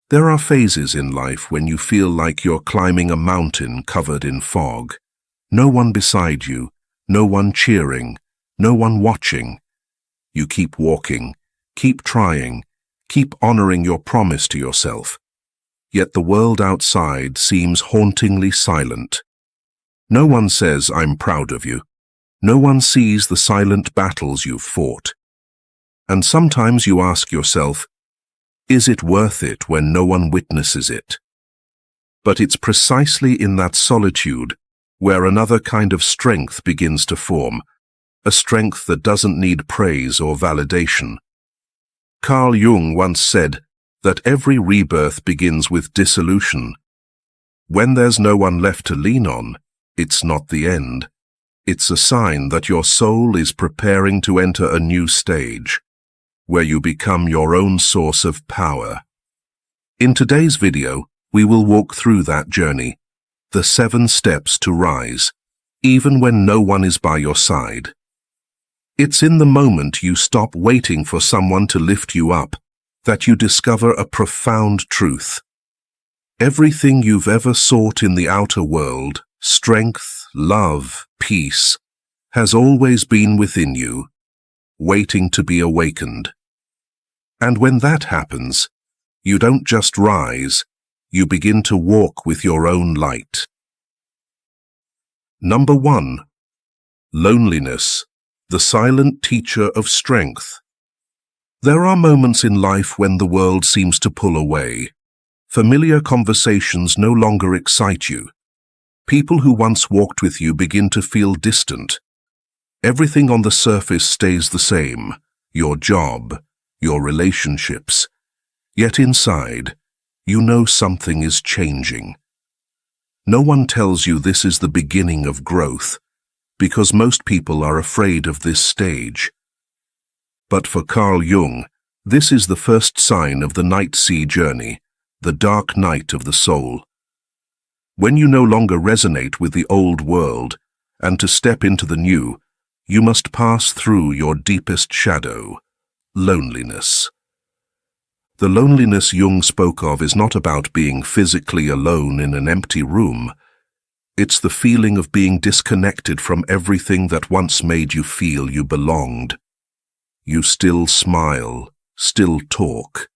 There are phases in life when you feel like you're climbing a mountain covered in fog. No one beside you, no one cheering, no one watching. You keep walking, keep trying, keep honoring your promise to yourself. Yet the world outside seems hauntingly silent. No one says, "I'm proud of you." No one sees the silent battles you've fought. And sometimes you ask yourself, is it worth it when no one witnesses it? But it's precisely in that solitude where another kind of strength begins to form, a strength that doesn't need praise or validation. Carl Jung once said that every rebirth begins with dissolution. When there's no one left to lean on, it's not the end. It's a sign that your soul is preparing to enter a new stage, where you become your own source of power. In today's video, we will walk through that journey, the 7 steps to rise, even when no one is by your side. It's in the moment you stop waiting for someone to lift you up that you discover a profound truth. Everything you've ever sought in the outer world, strength, love, peace, has always been within you, waiting to be awakened. And when that happens, you don't just rise, you begin to walk with your own light. Number 1. Loneliness, the silent teacher of strength. There are moments in life when the world seems to pull away. Familiar conversations no longer excite you. People who once walked with you begin to feel distant. Everything on the surface stays the same, your job, your relationships. Yet inside, you know something is changing. No one tells you this is the beginning of growth, because most people are afraid of this stage. But for Carl Jung, this is the first sign of the night sea journey, the dark night of the soul. When you no longer resonate with the old world, and to step into the new, you must pass through your deepest shadow, loneliness. The loneliness Jung spoke of is not about being physically alone in an empty room. It's the feeling of being disconnected from everything that once made you feel you belonged. You still smile, still talk.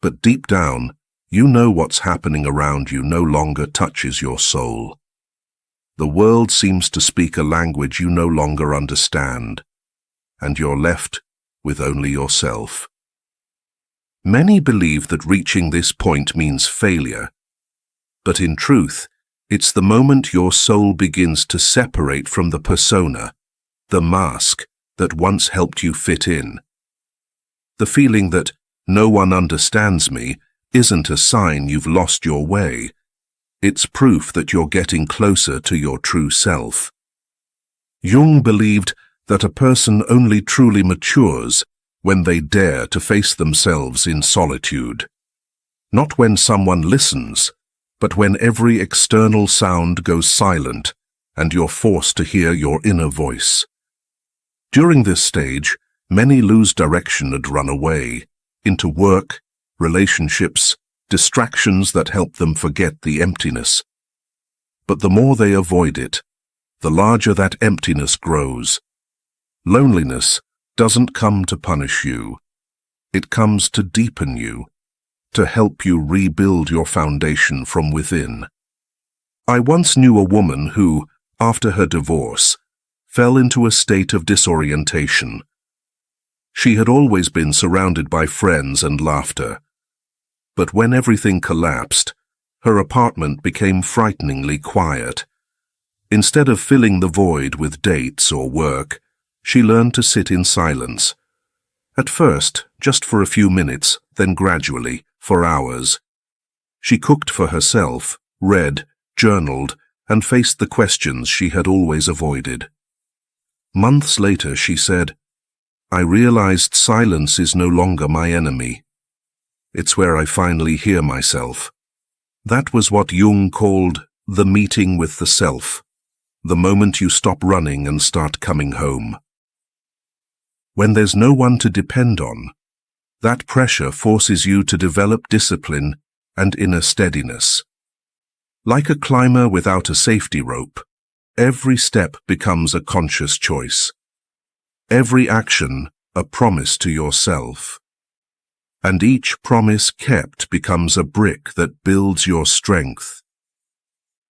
But deep down, you know what's happening around you no longer touches your soul. The world seems to speak a language you no longer understand, and you're left with only yourself. Many believe that reaching this point means failure, but in truth, it's the moment your soul begins to separate from the persona, the mask that once helped you fit in. The feeling that no one understands me isn't a sign you've lost your way. It's proof that you're getting closer to your true self. Jung believed that a person only truly matures when they dare to face themselves in solitude. Not when someone listens, but when every external sound goes silent and you're forced to hear your inner voice. During this stage, many lose direction and run away into work, relationships, distractions that help them forget the emptiness. But the more they avoid it, the larger that emptiness grows. Loneliness doesn't come to punish you. It comes to deepen you, to help you rebuild your foundation from within. I once knew a woman who, after her divorce, fell into a state of disorientation. She had always been surrounded by friends and laughter. But when everything collapsed, her apartment became frighteningly quiet. Instead of filling the void with dates or work, she learned to sit in silence. At first, just for a few minutes, then gradually, for hours. She cooked for herself, read, journaled, and faced the questions she had always avoided. Months later, she said, "I realized silence is no longer my enemy. It's where I finally hear myself." That was what Jung called the meeting with the self, the moment you stop running and start coming home. When there's no one to depend on, That pressure forces you to develop discipline and inner steadiness. Like a climber without a safety rope, every step becomes a conscious choice. Every action a promise to yourself. And each promise kept becomes a brick that builds your strength.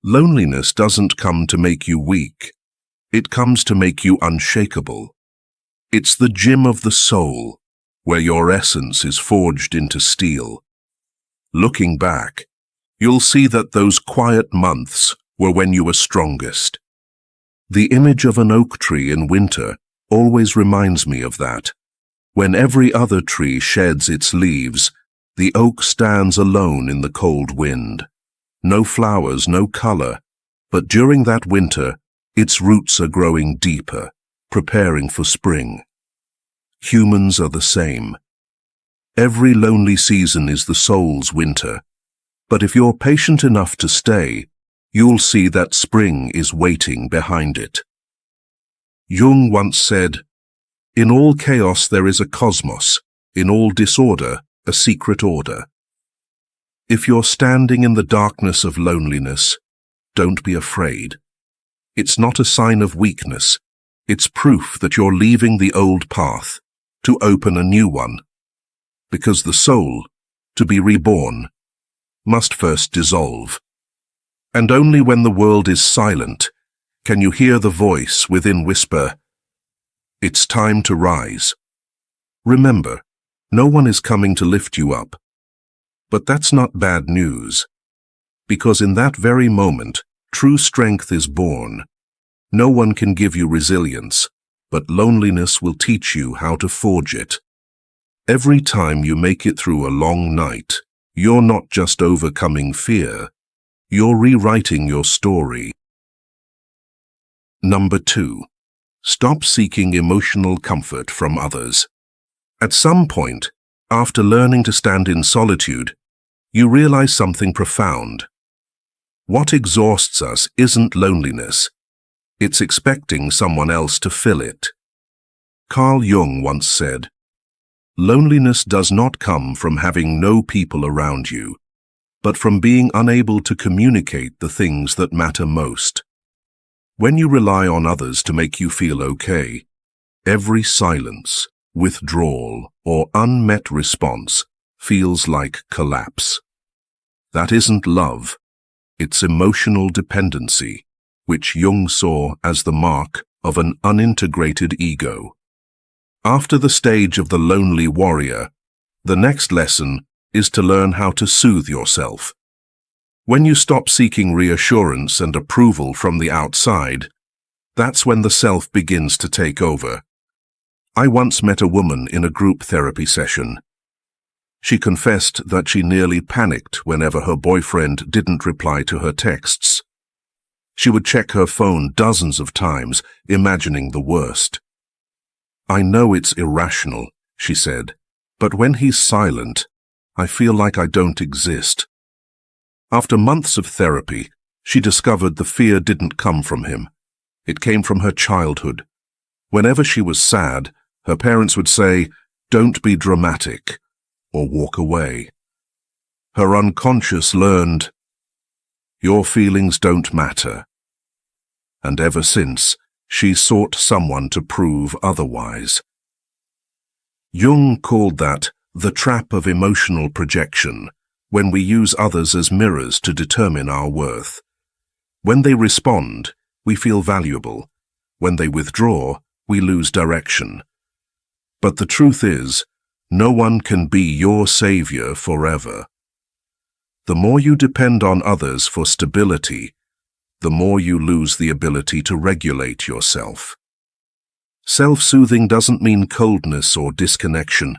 Loneliness doesn't come to make you weak. It comes to make you unshakable. It's the gym of the soul, where your essence is forged into steel. Looking back, you'll see that those quiet months were when you were strongest. The image of an oak tree in winter always reminds me of that. When every other tree sheds its leaves, the oak stands alone in the cold wind. No flowers, no color, but during that winter, its roots are growing deeper, preparing for spring. Humans are the same. Every lonely season is the soul's winter, but if you're patient enough to stay, you'll see that spring is waiting behind it. Jung once said, "In all chaos there is a cosmos, in all disorder a secret order." If you're standing in the darkness of loneliness, don't be afraid. It's not a sign of weakness. It's proof that you're leaving the old path to open a new one. Because the soul, to be reborn, must first dissolve. And only when the world is silent can you hear the voice within whisper, "It's time to rise." Remember, no one is coming to lift you up. But that's not bad news, because in that very moment, true strength is born. No one can give you resilience, but loneliness will teach you how to forge it. Every time you make it through a long night, you're not just overcoming fear, you're rewriting your story. Number 2. Stop seeking emotional comfort from others. At some point, after learning to stand in solitude, you realize something profound. What exhausts us isn't loneliness. It's expecting someone else to fill it. Carl Jung once said, "Loneliness does not come from having no people around you, but from being unable to communicate the things that matter most." When you rely on others to make you feel okay, every silence, withdrawal, or unmet response feels like collapse. That isn't love, it's emotional dependency, which Jung saw as the mark of an unintegrated ego. After the stage of the lonely warrior, the next lesson is to learn how to soothe yourself. When you stop seeking reassurance and approval from the outside, that's when the self begins to take over. I once met a woman in a group therapy session. She confessed that she nearly panicked whenever her boyfriend didn't reply to her texts. She would check her phone dozens of times, imagining the worst. "I know it's irrational," she said, "but when he's silent, I feel like I don't exist." After months of therapy, she discovered the fear didn't come from him. It came from her childhood. Whenever she was sad, her parents would say, "Don't be dramatic," or walk away. Her unconscious learned, "Your feelings don't matter." And ever since, she sought someone to prove otherwise. Jung called that the trap of emotional projection, when we use others as mirrors to determine our worth. When they respond, we feel valuable. When they withdraw, we lose direction. But the truth is, no one can be your savior forever. The more you depend on others for stability, the more you lose the ability to regulate yourself. Self-soothing doesn't mean coldness or disconnection.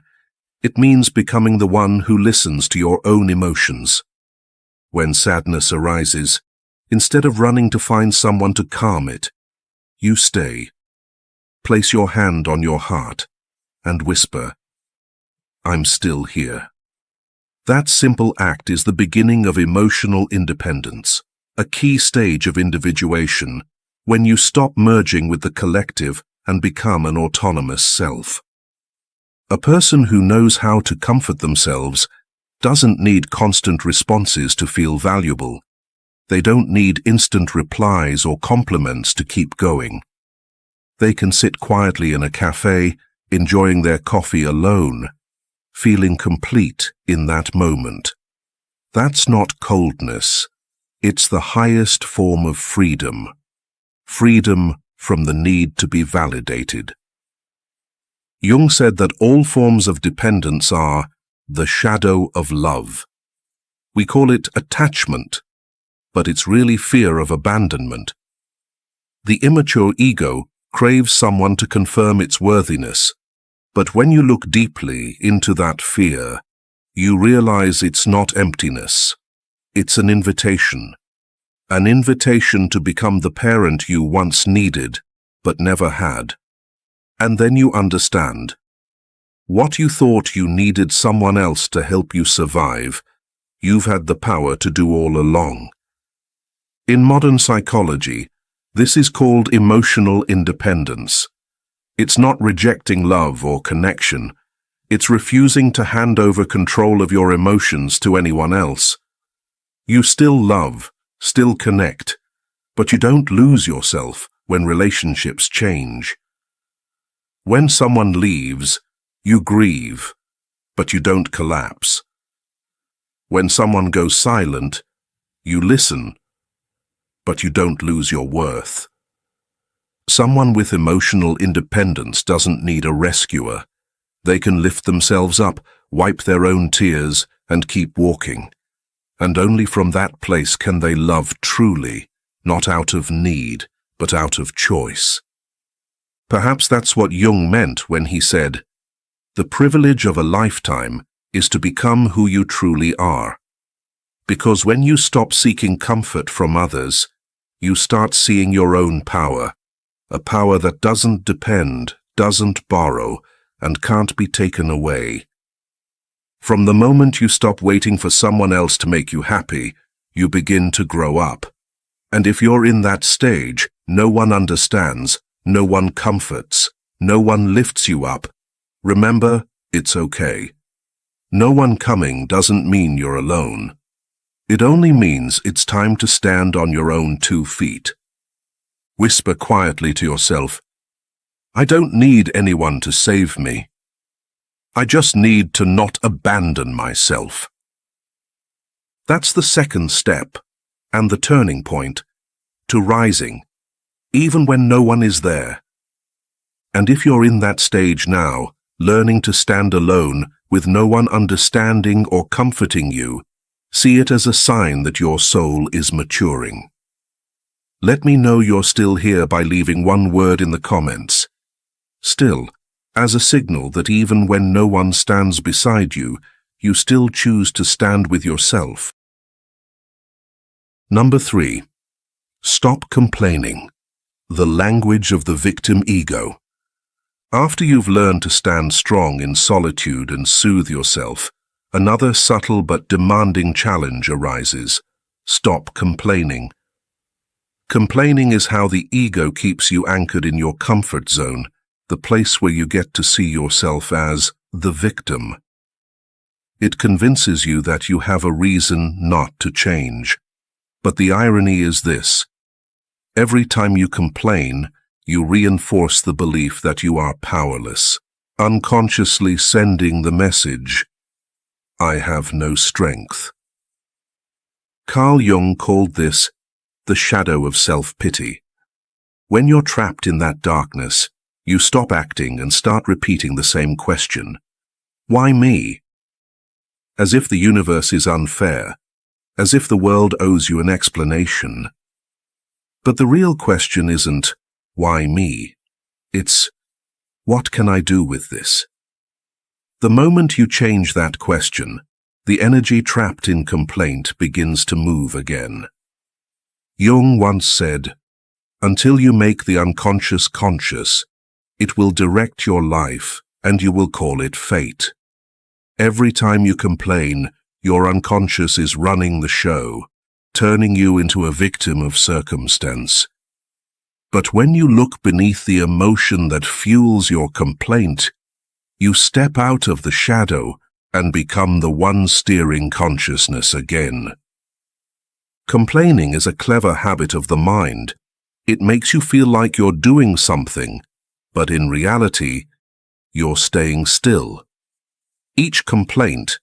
It means becoming the one who listens to your own emotions. When sadness arises, instead of running to find someone to calm it, you stay. Place your hand on your heart and whisper, "I'm still here." That simple act is the beginning of emotional independence, a key stage of individuation, when you stop merging with the collective and become an autonomous self. A person who knows how to comfort themselves doesn't need constant responses to feel valuable. They don't need instant replies or compliments to keep going. They can sit quietly in a cafe, enjoying their coffee alone, feeling complete in that moment. That's not coldness. It's the highest form of freedom. Freedom from the need to be validated. Jung said that all forms of dependence are the shadow of love. We call it attachment, but it's really fear of abandonment. The immature ego craves someone to confirm its worthiness, but when you look deeply into that fear, you realize it's not emptiness. It's an invitation to become the parent you once needed, but never had. And then you understand. What you thought you needed someone else to help you survive, you've had the power to do all along. In modern psychology, this is called emotional independence. It's not rejecting love or connection. It's refusing to hand over control of your emotions to anyone else. You still love, still connect, but you don't lose yourself when relationships change. When someone leaves, you grieve, but you don't collapse. When someone goes silent, you listen, but you don't lose your worth. Someone with emotional independence doesn't need a rescuer. They can lift themselves up, wipe their own tears, and keep walking. And only from that place can they love truly, not out of need, but out of choice. Perhaps that's what Jung meant when he said, "The privilege of a lifetime is to become who you truly are." Because when you stop seeking comfort from others, you start seeing your own power, a power that doesn't depend, doesn't borrow, and can't be taken away. From the moment you stop waiting for someone else to make you happy, you begin to grow up. And if you're in that stage, no one understands, no one comforts, no one lifts you up. Remember, it's okay. No one coming doesn't mean you're alone. It only means it's time to stand on your own 2 feet. Whisper quietly to yourself, "I don't need anyone to save me. I just need to not abandon myself." That's the second step, and the turning point, to rising, even when no one is there. And if you're in that stage now, learning to stand alone with no one understanding or comforting you, see it as a sign that your soul is maturing. Let me know you're still here by leaving one word in the comments. Still, as a signal that even when no one stands beside you, you still choose to stand with yourself. Number 3. Stop complaining. The language of the victim ego. After you've learned to stand strong in solitude and soothe yourself, another subtle but demanding challenge arises. Stop complaining. Complaining is how the ego keeps you anchored in your comfort zone, the place where you get to see yourself as the victim. It convinces you that you have a reason not to change. But the irony is this: every time you complain, you reinforce the belief that you are powerless, unconsciously sending the message, "I have no strength." Carl Jung called this the shadow of self-pity. When you're trapped in that darkness, you stop acting and start repeating the same question. Why me? As if the universe is unfair, as if the world owes you an explanation. But the real question isn't, why me? It's, what can I do with this? The moment you change that question, the energy trapped in complaint begins to move again. Jung once said, "Until you make the unconscious conscious, it will direct your life and you will call it fate." Every time you complain, your unconscious is running the show, turning you into a victim of circumstance. But when you look beneath the emotion that fuels your complaint, You step out of the shadow and become the one steering consciousness again. Complaining is a clever habit of the mind. It makes you feel like you're doing something, but in reality, you're staying still. Each complaint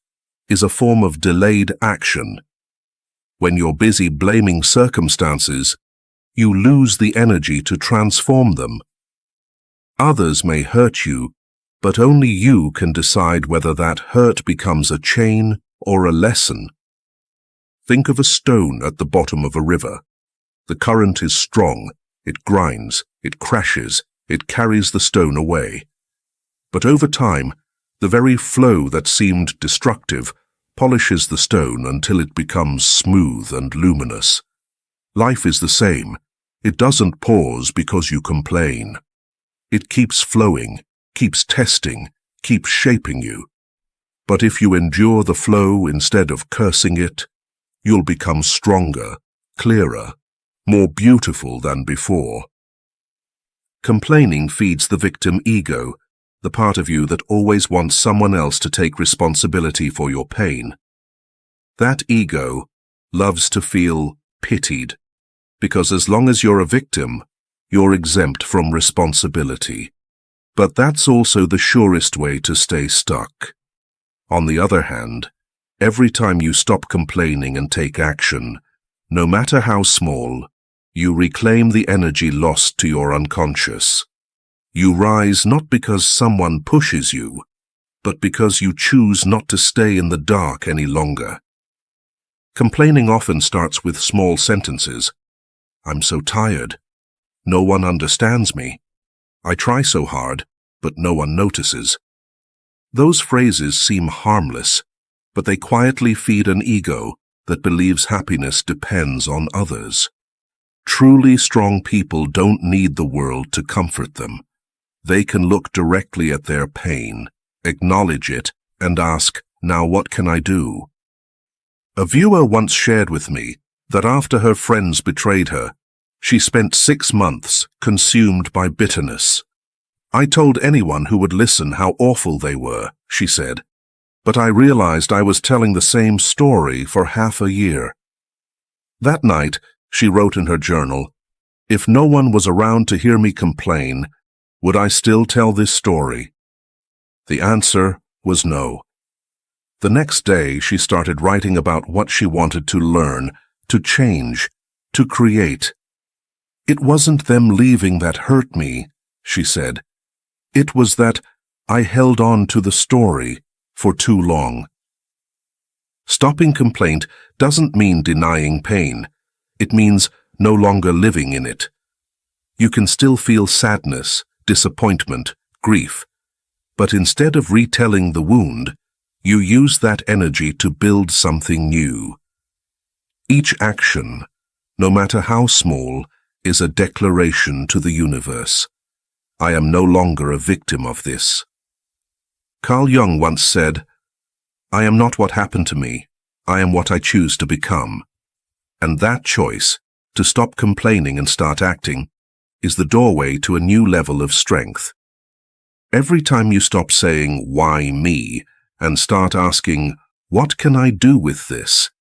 is a form of delayed action. When you're busy blaming circumstances, you lose the energy to transform them. Others may hurt you, but only you can decide whether that hurt becomes a chain or a lesson. Think of a stone at the bottom of a river. The current is strong, it grinds, it crashes, it carries the stone away. But over time, the very flow that seemed destructive polishes the stone until it becomes smooth and luminous. Life is the same. It doesn't pause because you complain. It keeps flowing, keeps testing, keeps shaping you. But if you endure the flow instead of cursing it, you'll become stronger, clearer, more beautiful than before. Complaining feeds the victim ego, the part of you that always wants someone else to take responsibility for your pain. That ego loves to feel pitied, because as long as you're a victim, you're exempt from responsibility. But that's also the surest way to stay stuck. On the other hand, every time you stop complaining and take action, no matter how small, you reclaim the energy lost to your unconscious. You rise not because someone pushes you, but because you choose not to stay in the dark any longer. Complaining often starts with small sentences. I'm so tired. No one understands me. I try so hard, but no one notices. Those phrases seem harmless, but they quietly feed an ego that believes happiness depends on others. Truly strong people don't need the world to comfort them. They can look directly at their pain, acknowledge it, and ask, now what can I do? A viewer once shared with me that after her friends betrayed her, she spent 6 months consumed by bitterness. I told anyone who would listen how awful they were, she said, but I realized I was telling the same story for half a year. That night, she wrote in her journal, if no one was around to hear me complain, would I still tell this story? The answer was no. The next day, she started writing about what she wanted to learn, to change, to create. It wasn't them leaving that hurt me, she said. It was that I held on to the story for too long. Stopping complaint doesn't mean denying pain. It means no longer living in it. You can still feel sadness, disappointment, grief, but instead of retelling the wound, you use that energy to build something new. Each action, no matter how small, is a declaration to the universe. I am no longer a victim of this. Carl Jung once said, I am not what happened to me, I am what I choose to become. And that choice, to stop complaining and start acting, is the doorway to a new level of strength. Every time you stop saying, why me, and start asking, what can I do with this?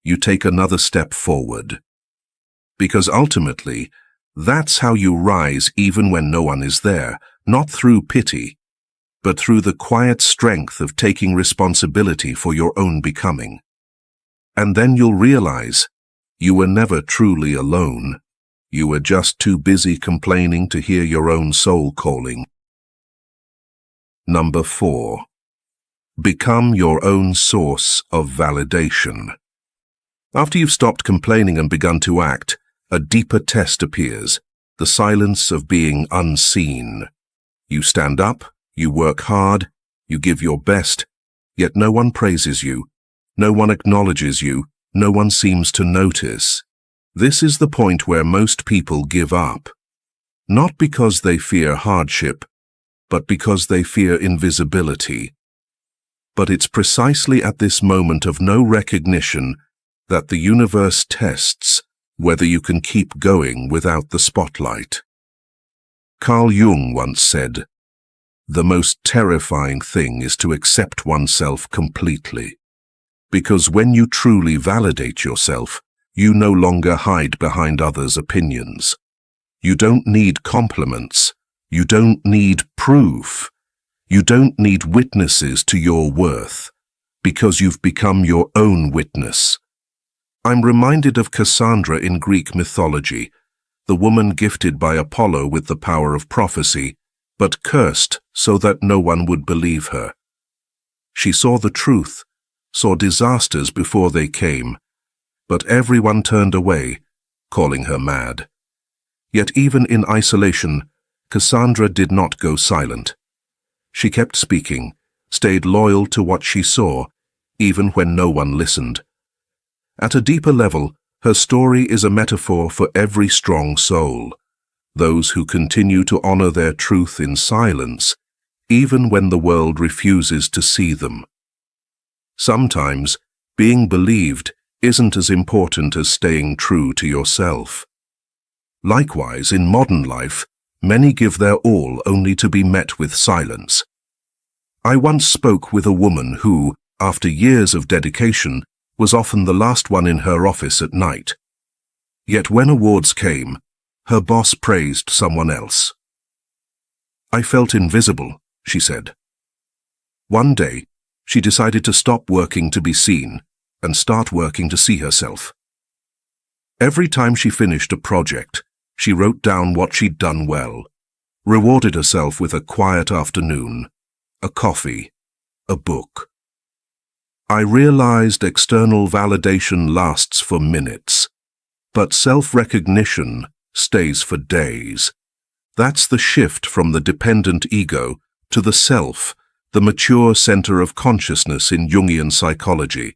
You take another step forward. Because ultimately, that's how you rise even when no one is there, not through pity, but through the quiet strength of taking responsibility for your own becoming. And then you'll realize you were never truly alone. You were just too busy complaining to hear your own soul calling. Number 4. Become your own source of validation. After you've stopped complaining and begun to act, a deeper test appears, the silence of being unseen. You stand up, you work hard, you give your best, yet no one praises you, no one acknowledges you, no one seems to notice. This is the point where most people give up. Not because they fear hardship, but because they fear invisibility. But it's precisely at this moment of no recognition that the universe tests whether you can keep going without the spotlight. Carl Jung once said, the most terrifying thing is to accept oneself completely. Because when you truly validate yourself, you no longer hide behind others' opinions. You don't need compliments. You don't need proof. You don't need witnesses to your worth, because you've become your own witness. I'm reminded of Cassandra in Greek mythology, the woman gifted by Apollo with the power of prophecy, but cursed so that no one would believe her. She saw the truth, saw disasters before they came, but everyone turned away, calling her mad. Yet even in isolation, Cassandra did not go silent. She kept speaking, stayed loyal to what she saw, even when no one listened. At a deeper level, her story is a metaphor for every strong soul, those who continue to honor their truth in silence, even when the world refuses to see them. Sometimes, being believed isn't as important as staying true to yourself. Likewise, in modern life, many give their all only to be met with silence. I once spoke with a woman who, after years of dedication, was often the last one in her office at night. Yet when awards came, her boss praised someone else. "I felt invisible," she said. One day, she decided to stop working to be seen and start working to see herself. Every time she finished a project, she wrote down what she'd done well, rewarded herself with a quiet afternoon, a coffee, a book. I realized external validation lasts for minutes, but self-recognition stays for days. That's the shift from the dependent ego to the self, the mature center of consciousness in Jungian psychology.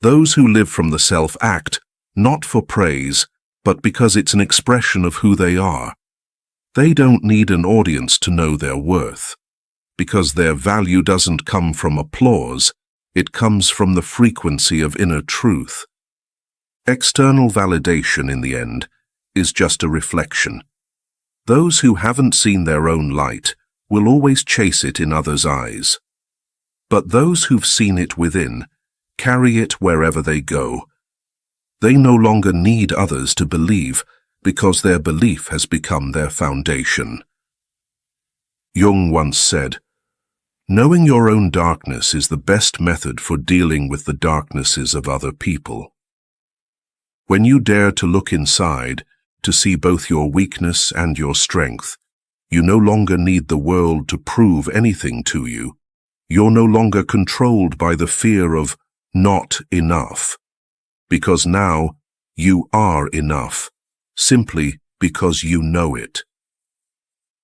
Those who live from the self act, not for praise, but because it's an expression of who they are. They don't need an audience to know their worth, because their value doesn't come from applause, it comes from the frequency of inner truth. External validation, in the end, is just a reflection. Those who haven't seen their own light will always chase it in others' eyes. But those who've seen it within carry it wherever they go. They no longer need others to believe because their belief has become their foundation. Jung once said, "Knowing your own darkness is the best method for dealing with the darknesses of other people." When you dare to look inside, to see both your weakness and your strength, you no longer need the world to prove anything to you. You're no longer controlled by the fear of not enough, because now you are enough, simply because you know it.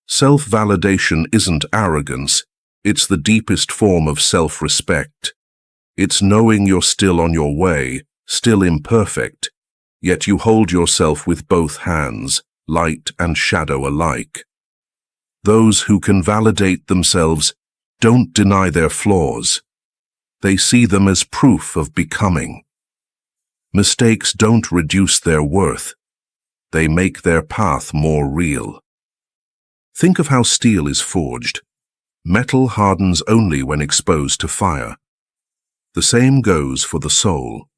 Self-validation isn't arrogance, it's the deepest form of self-respect. It's knowing you're still on your way, still imperfect, yet you hold yourself with both hands, light and shadow alike. Those who can validate themselves don't deny their flaws. They see them as proof of becoming. Mistakes don't reduce their worth. They make their path more real. Think of how steel is forged. Metal hardens only when exposed to fire. The same goes for the soul.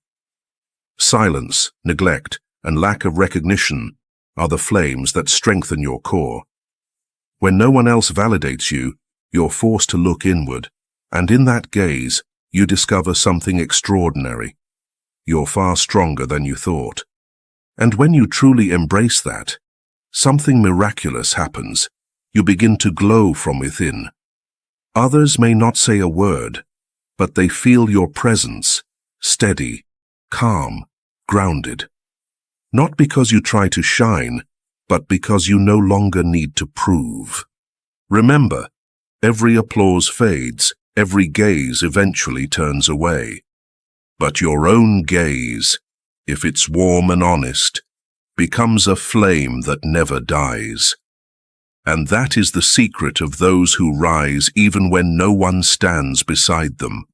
Silence, neglect, and lack of recognition are the flames that strengthen your core. When no one else validates you, you're forced to look inward, and in that gaze, you discover something extraordinary. You're far stronger than you thought. And when you truly embrace that, something miraculous happens. You begin to glow from within. Others may not say a word, but they feel your presence, steady, calm, grounded. Not because you try to shine, but because you no longer need to prove. Remember, every applause fades, every gaze eventually turns away. But your own gaze, if it's warm and honest, becomes a flame that never dies. And that is the secret of those who rise even when no one stands beside them.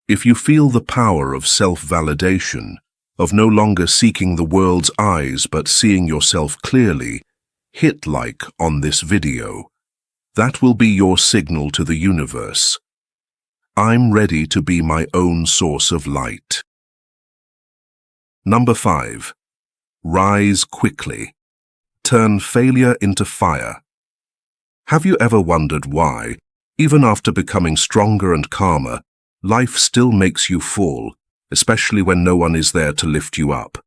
If you feel the power of self-validation, of no longer seeking the world's eyes but seeing yourself clearly, hit like on this video. That will be your signal to the universe. I'm ready to be my own source of light. Number 5. Rise quickly. Turn failure into fire. Have you ever wondered why, even after becoming stronger and calmer, life still makes you fall, especially when no one is there to lift you up?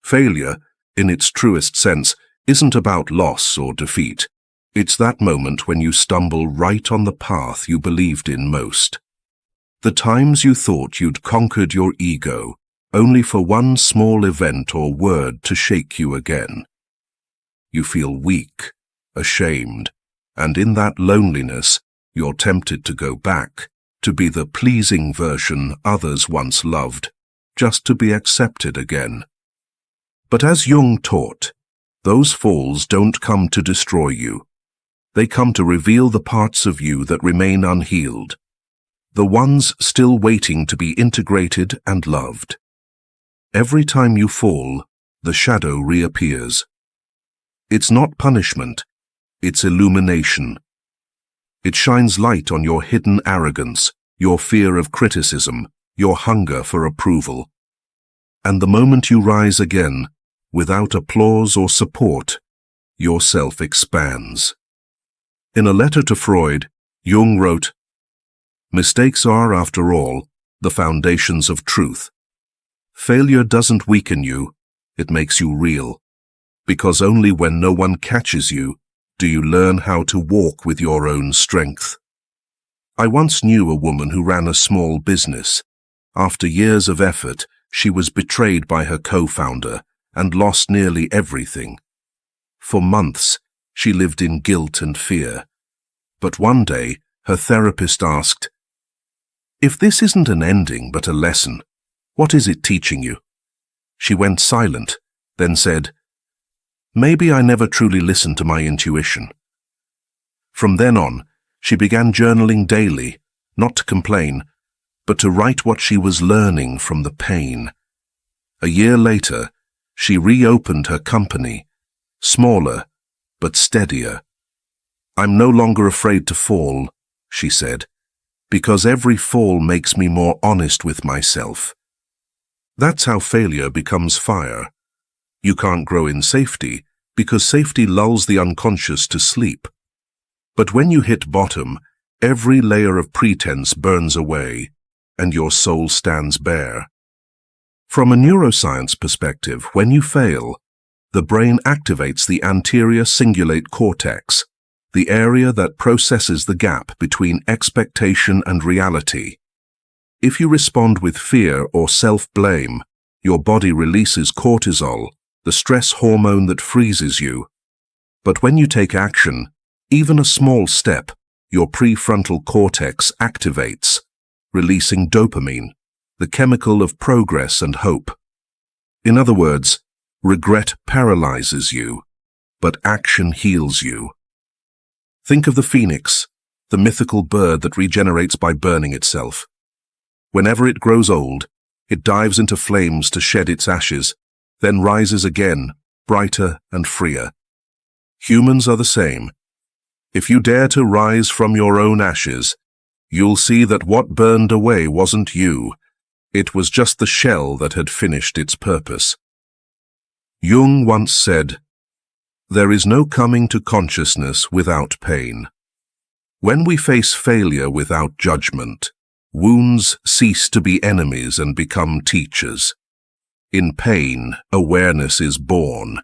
Failure, in its truest sense, isn't about loss or defeat. It's that moment when you stumble right on the path you believed in most. The times you thought you'd conquered your ego, only for one small event or word to shake you again. You feel weak, ashamed, and in that loneliness, you're tempted to go back, to be the pleasing version others once loved, just to be accepted again. But as Jung taught, those falls don't come to destroy you. They come to reveal the parts of you that remain unhealed, the ones still waiting to be integrated and loved. Every time you fall, the shadow reappears. It's not punishment, it's illumination. It shines light on your hidden arrogance, your fear of criticism, your hunger for approval. And the moment you rise again, without applause or support, your self expands. In a letter to Freud, Jung wrote, "Mistakes are, after all, the foundations of truth. Failure doesn't weaken you, it makes you real, because only when no one catches you do you learn how to walk with your own strength." I once knew a woman who ran a small business. After years of effort, she was betrayed by her co-founder and lost nearly everything. For months, she lived in guilt and fear. But one day, her therapist asked, "If this isn't an ending but a lesson, what is it teaching you?" She went silent, then said, "Maybe I never truly listened to my intuition." From then on, she began journaling daily, not to complain, but to write what she was learning from the pain. A year later, she reopened her company, smaller but steadier. "I'm no longer afraid to fall," she said, "because every fall makes me more honest with myself." That's how failure becomes fire. You can't grow in safety, because safety lulls the unconscious to sleep. But when you hit bottom, every layer of pretense burns away, and your soul stands bare. From a neuroscience perspective, when you fail, the brain activates the anterior cingulate cortex, the area that processes the gap between expectation and reality. If you respond with fear or self-blame, your body releases cortisol, the stress hormone that freezes you. But when you take action, even a small step, your prefrontal cortex activates, releasing dopamine, the chemical of progress and hope. In other words, regret paralyzes you, but action heals you. Think of the phoenix, the mythical bird that regenerates by burning itself. Whenever it grows old, it dives into flames to shed its ashes, then rises again, brighter and freer. Humans are the same. If you dare to rise from your own ashes, you'll see that what burned away wasn't you. It was just the shell that had finished its purpose. Jung once said, "There is no coming to consciousness without pain." When we face failure without judgment, wounds cease to be enemies and become teachers. In pain, awareness is born,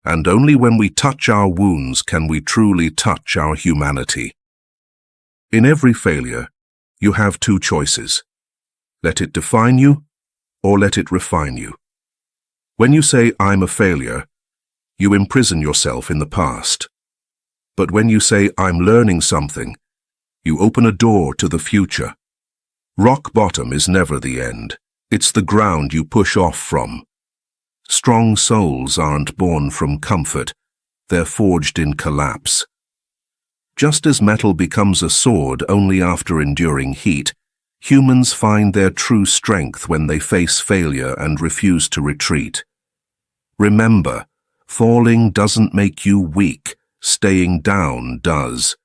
and only when we touch our wounds can we truly touch our humanity. In every failure, you have two choices. Let it define you, or let it refine you. When you say, "I'm a failure," you imprison yourself in the past. But when you say, "I'm learning something," you open a door to the future. Rock bottom is never the end. It's the ground you push off from. Strong souls aren't born from comfort. They're forged in collapse. Just as metal becomes a sword only after enduring heat, humans find their true strength when they face failure and refuse to retreat. Remember, falling doesn't make you weak, staying down does.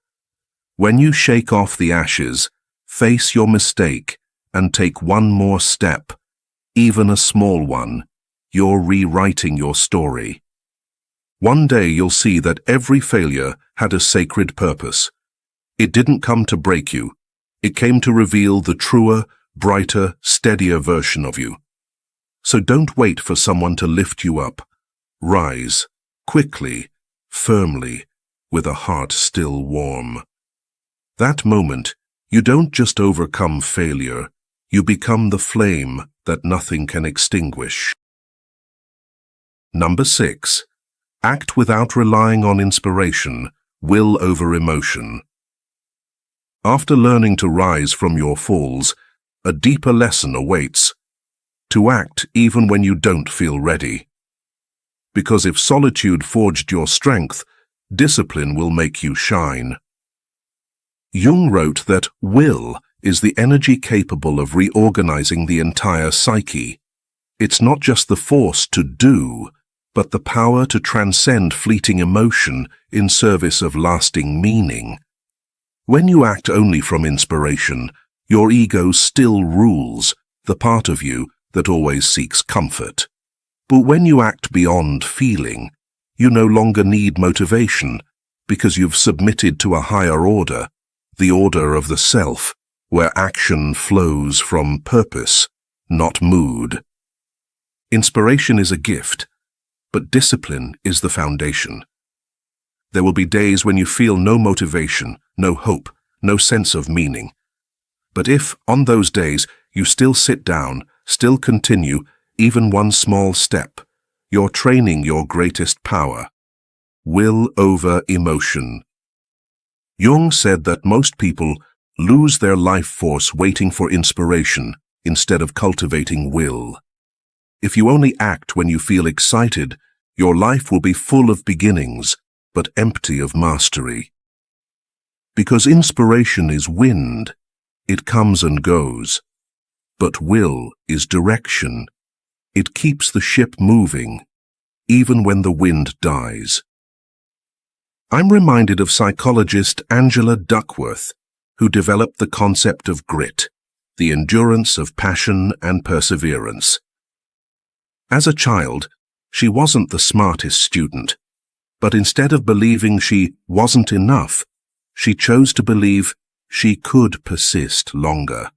When you shake off the ashes, face your mistake, and take one more step, even a small one, you're rewriting your story. One day you'll see that every failure had a sacred purpose. It didn't come to break you. It came to reveal the truer, brighter, steadier version of you. So don't wait for someone to lift you up. Rise, quickly, firmly, with a heart still warm. That moment, you don't just overcome failure, you become the flame that nothing can extinguish. Number 6. Act without relying on inspiration, will over emotion. After learning to rise from your falls, a deeper lesson awaits. To act even when you don't feel ready. Because if solitude forged your strength, discipline will make you shine. Jung wrote that will is the energy capable of reorganizing the entire psyche. It's not just the force to do, but the power to transcend fleeting emotion in service of lasting meaning. When you act only from inspiration, your ego still rules, the part of you that always seeks comfort. But when you act beyond feeling, you no longer need motivation, because you've submitted to a higher order, the order of the self, where action flows from purpose, not mood. Inspiration is a gift, but discipline is the foundation. There will be days when you feel no motivation, no hope, no sense of meaning. But if, on those days, you still sit down, still continue, even one small step, you're training your greatest power. Will over emotion. Jung said that most people lose their life force waiting for inspiration instead of cultivating will. If you only act when you feel excited, your life will be full of beginnings, but empty of mastery. Because inspiration is wind, it comes and goes. But will is direction. It keeps the ship moving, even when the wind dies. I'm reminded of psychologist Angela Duckworth, who developed the concept of grit, the endurance of passion and perseverance. As a child, she wasn't the smartest student, but instead of believing she wasn't enough, she chose to believe she could persist longer.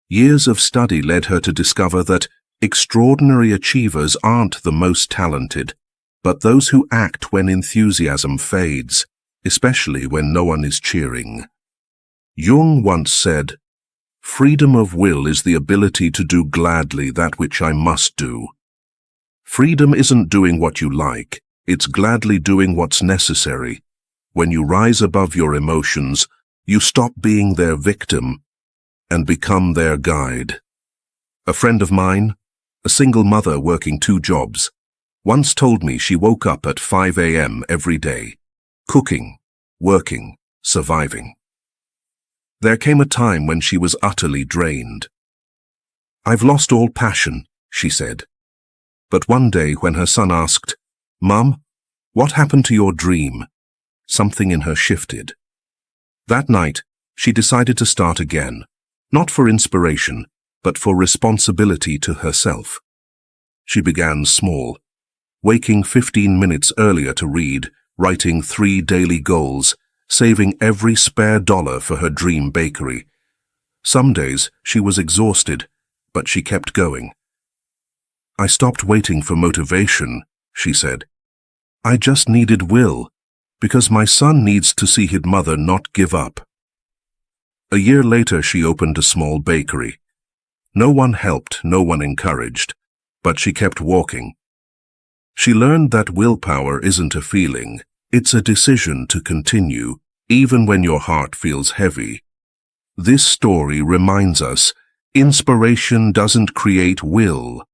Years of study led her to discover that extraordinary achievers aren't the most talented, but those who act when enthusiasm fades, especially when no one is cheering. Jung once said, "Freedom of will is the ability to do gladly that which I must do." Freedom isn't doing what you like, it's gladly doing what's necessary. When you rise above your emotions, you stop being their victim and become their guide. A friend of mine, a single mother working 2 jobs, once told me she woke up at 5 a.m. every day, cooking, working, surviving. There came a time when she was utterly drained. "I've lost all passion," she said. But one day when her son asked, "Mum, what happened to your dream?" something in her shifted. That night, she decided to start again, not for inspiration, but for responsibility to herself. She began small, waking 15 minutes earlier to read, writing 3 daily goals, saving every spare dollar for her dream bakery. Some days she was exhausted, but she kept going. "I stopped waiting for motivation," she said. "I just needed will, because my son needs to see his mother not give up." A year later, she opened a small bakery. No one helped, no one encouraged, but she kept walking. She learned that willpower isn't a feeling, it's a decision to continue, even when your heart feels heavy. This story reminds us, inspiration doesn't create will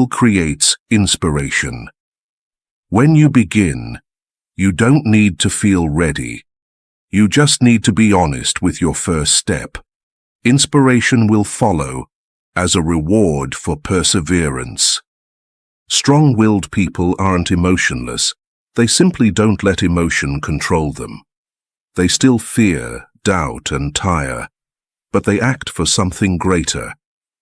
creates inspiration. When you begin, you don't need to feel ready. You just need to be honest with your first step. Inspiration will follow as a reward for perseverance. Strong-willed people aren't emotionless. They simply don't let emotion control them. They still fear, doubt, and tire, but they act for something greater,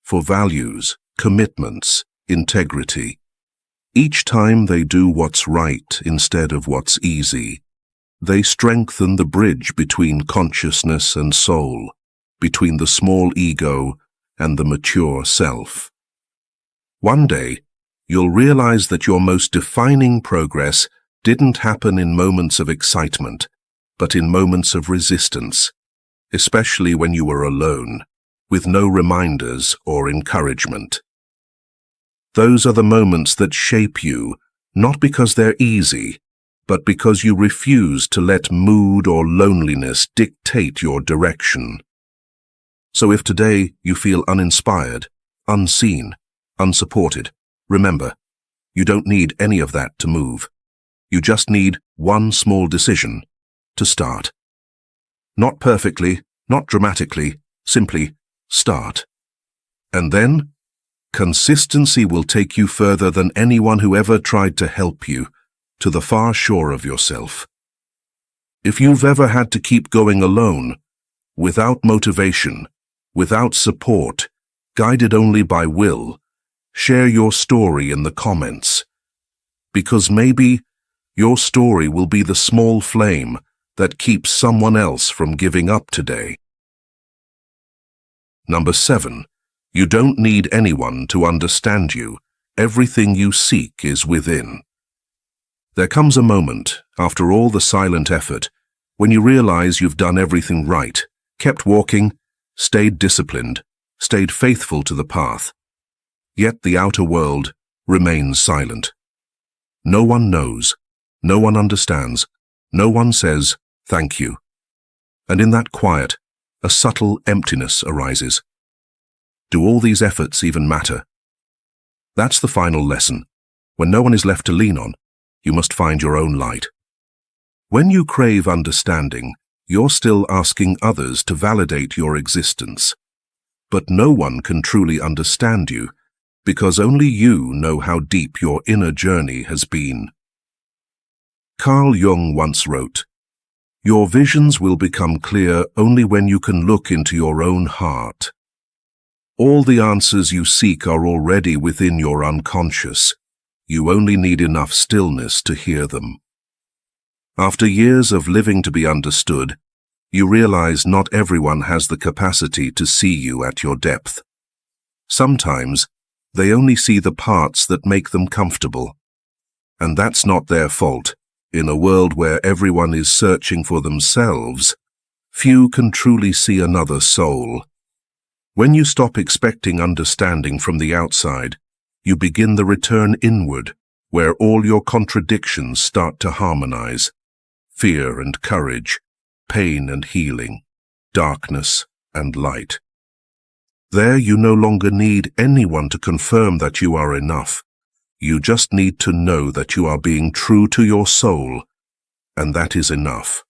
for values, commitments, integrity. Each time they do what's right instead of what's easy. They strengthen the bridge between consciousness and soul, between the small ego and the mature self. One day, you'll realize that your most defining progress didn't happen in moments of excitement, but in moments of resistance, especially when you were alone, with no reminders or encouragement. Those are the moments that shape you, not because they're easy, but because you refuse to let mood or loneliness dictate your direction. So if today you feel uninspired, unseen, unsupported, remember, you don't need any of that to move. You just need one small decision to start. Not perfectly, not dramatically, simply start. And then, consistency will take you further than anyone who ever tried to help you, to the far shore of yourself. If you've ever had to keep going alone, without motivation, without support, guided only by will, share your story in the comments. Because maybe your story will be the small flame that keeps someone else from giving up today. Number 7. You don't need anyone to understand you. Everything you seek is within. There comes a moment, after all the silent effort, when you realize you've done everything right, kept walking, stayed disciplined, stayed faithful to the path. Yet the outer world remains silent. No one knows, no one understands, no one says, thank you. And in that quiet, a subtle emptiness arises. Do all these efforts even matter? That's the final lesson. When no one is left to lean on, you must find your own light. When you crave understanding, you're still asking others to validate your existence. But no one can truly understand you, because only you know how deep your inner journey has been. Carl Jung once wrote, "Your visions will become clear only when you can look into your own heart. All the answers you seek are already within your unconscious. You only need enough stillness to hear them." After years of living to be understood, you realize not everyone has the capacity to see you at your depth. Sometimes, they only see the parts that make them comfortable. And that's not their fault. In a world where everyone is searching for themselves, few can truly see another soul. When you stop expecting understanding from the outside, you begin the return inward, where all your contradictions start to harmonize. Fear and courage, pain and healing, darkness and light. There you no longer need anyone to confirm that you are enough. You just need to know that you are being true to your soul, and that is enough.